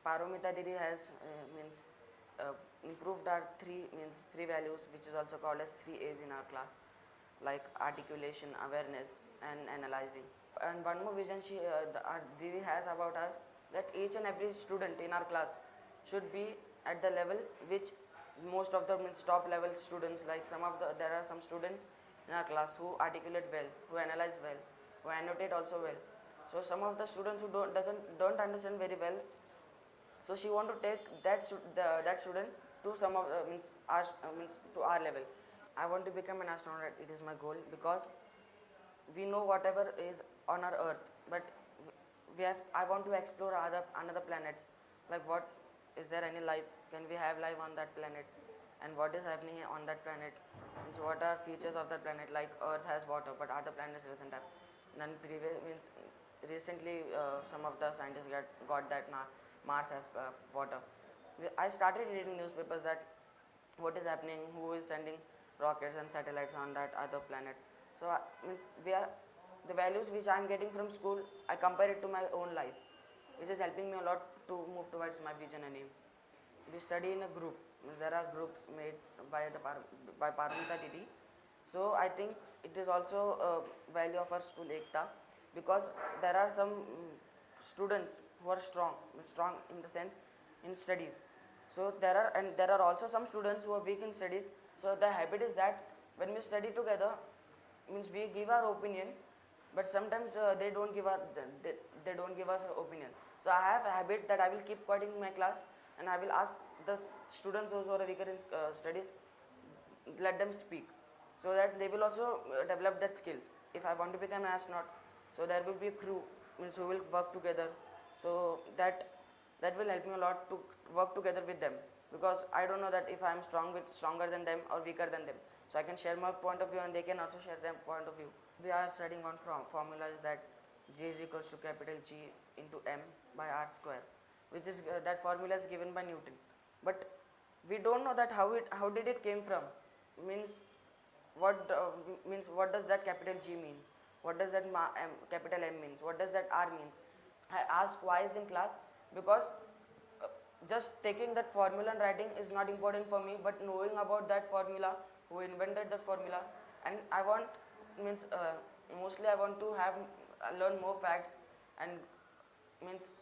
Paromita Didi has means improved our three values, which is also called as 3 A's in our class, like articulation, awareness, and analyzing. And one more vision our Didi has about us, that each and every student in our class should be at the level which most of the top level students, like there are some students in our class who articulate well, who analyze well, who annotate also well. So some of the students who don't understand very well, so she want to take that student to some of means to our level. I want to become an astronaut. It is my goal, because we know whatever is on our Earth, but I want to explore another planets. Like, what is there any life? Can we have life on that planet? And what is happening on that planet? And so what are features of that planet? Like Earth has water, but other planets doesn't have. Then recently some of the scientists got that Mars has water. I started reading newspapers that what is happening, who is sending rockets and satellites on that other planets. So the values which I am getting from school, I compare it to my own life, which is helping me a lot to move towards my vision and aim. We study in a group. There are groups made by Paramita Didi. So I think it is also a value of our school Ekta, because there are some students who are strong in the sense in studies. So there are also some students who are weak in studies. So the habit is that when we study together, means we give our opinion, but sometimes they don't give us an opinion. So I have a habit that I will keep quiet in my class, and I will ask the students who are weaker in studies, let them speak, so that they will also develop their skills. If I want to become an astronaut, so there will be a crew, means who will work together. So that will help me a lot to work together with them, because I don't know that if I am stronger than them or weaker than them. So I can share my point of view, and they can also share their point of view. We are studying one formula, is that J is equals to capital G into M by R square, which is that formula is given by Newton. But we don't know that how did it came from. Means what does that capital G means? What does that capital M means? What does that R means? I asked twice in class, because just taking that formula and writing is not important for me, but knowing about that formula, who invented that formula, and I want mostly I want to have learn more facts, and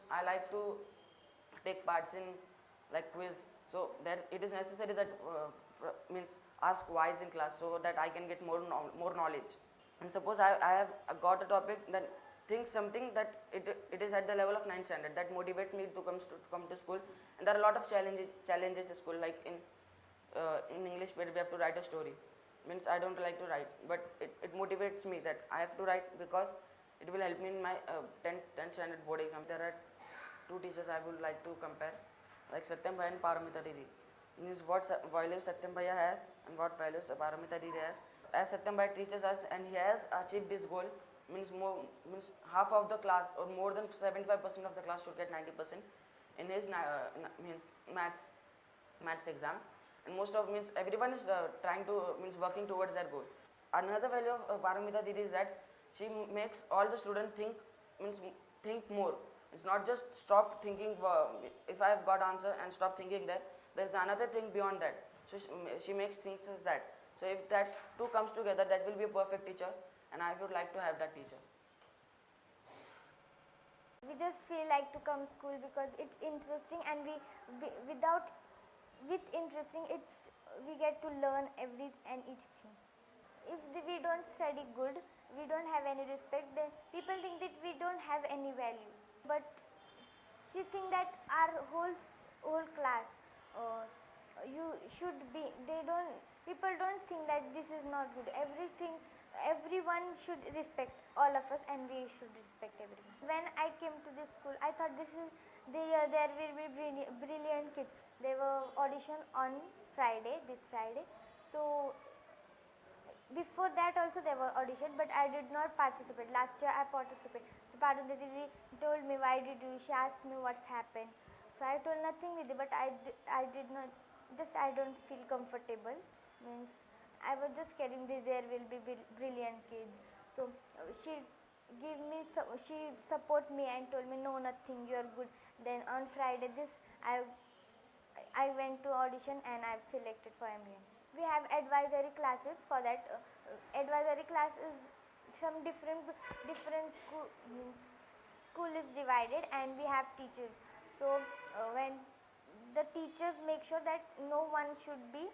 I like to take parts in like quiz. So there it is necessary that ask wise in class, so that I can get more knowledge. And suppose I have got a topic, then think something that it is at the level of 9th standard, that motivates me to come to school. And there are a lot of challenges in school, like in English where we have to write a story. I don't like to write, but it motivates me that I have to write, because it will help me in my 10th standard board exam. There are two teachers I would like to compare, like Satyam Bhai and Paramita Didi. Means what values Satyam Bhai has and what values Paramita Didi has. As Satyam Bhai teaches us, and he has achieved this goal, means half of the class, or more than 75% of the class should get 90% in his maths exam. And most of everyone is trying to working towards their goal. Another value of Paramita Didi is that she makes all the students think more. It's not just stop thinking if I have got answer and stop thinking that. There's another thing beyond that. So she makes things as that. So if that two comes together, that will be a perfect teacher, and I would like to have that teacher. We just feel like to come school because it's interesting, and with interesting, we get to learn every and each thing. If we don't study good, we don't have any respect, then people think that we don't have any value. But she think that our whole class, you should be. People don't think that this is not good. Everyone should respect all of us, and we should respect everyone. When I came to this school, I thought there will be brilliant kids. They were audition on this Friday. So before that also there were audition, but I did not participate. Last year I participated. So Parvati Didi told me, why did you? She asked me what's happened. So I told nothing with it, but I did not, just I don't feel comfortable. I was just carrying this, there will be brilliant kids. So she she support me and told me, no, nothing, you are good. Then on Friday I went to audition and I've selected for MBN. We have advisory classes for that. Advisory class is some different school is divided and we have teachers. So when the teachers make sure that no one should be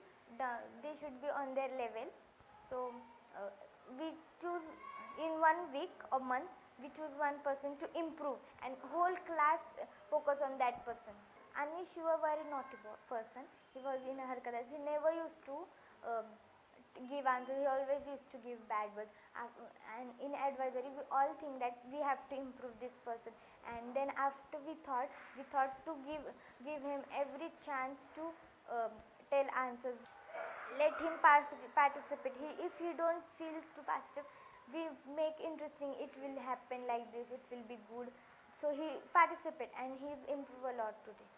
they should be on their level. So we choose in 1 week or month, we choose one person to improve and whole class focus on that person. Anish, you were a very naughty person. He was in a harkatas. He never used to give answers. He always used to give bad words. And in advisory, we all think that we have to improve this person. And then after we thought to give him every chance to tell answers. Let him participate. If he don't feel to participate, we make interesting. It will happen like this. It will be good. So he participate and he's improved a lot today.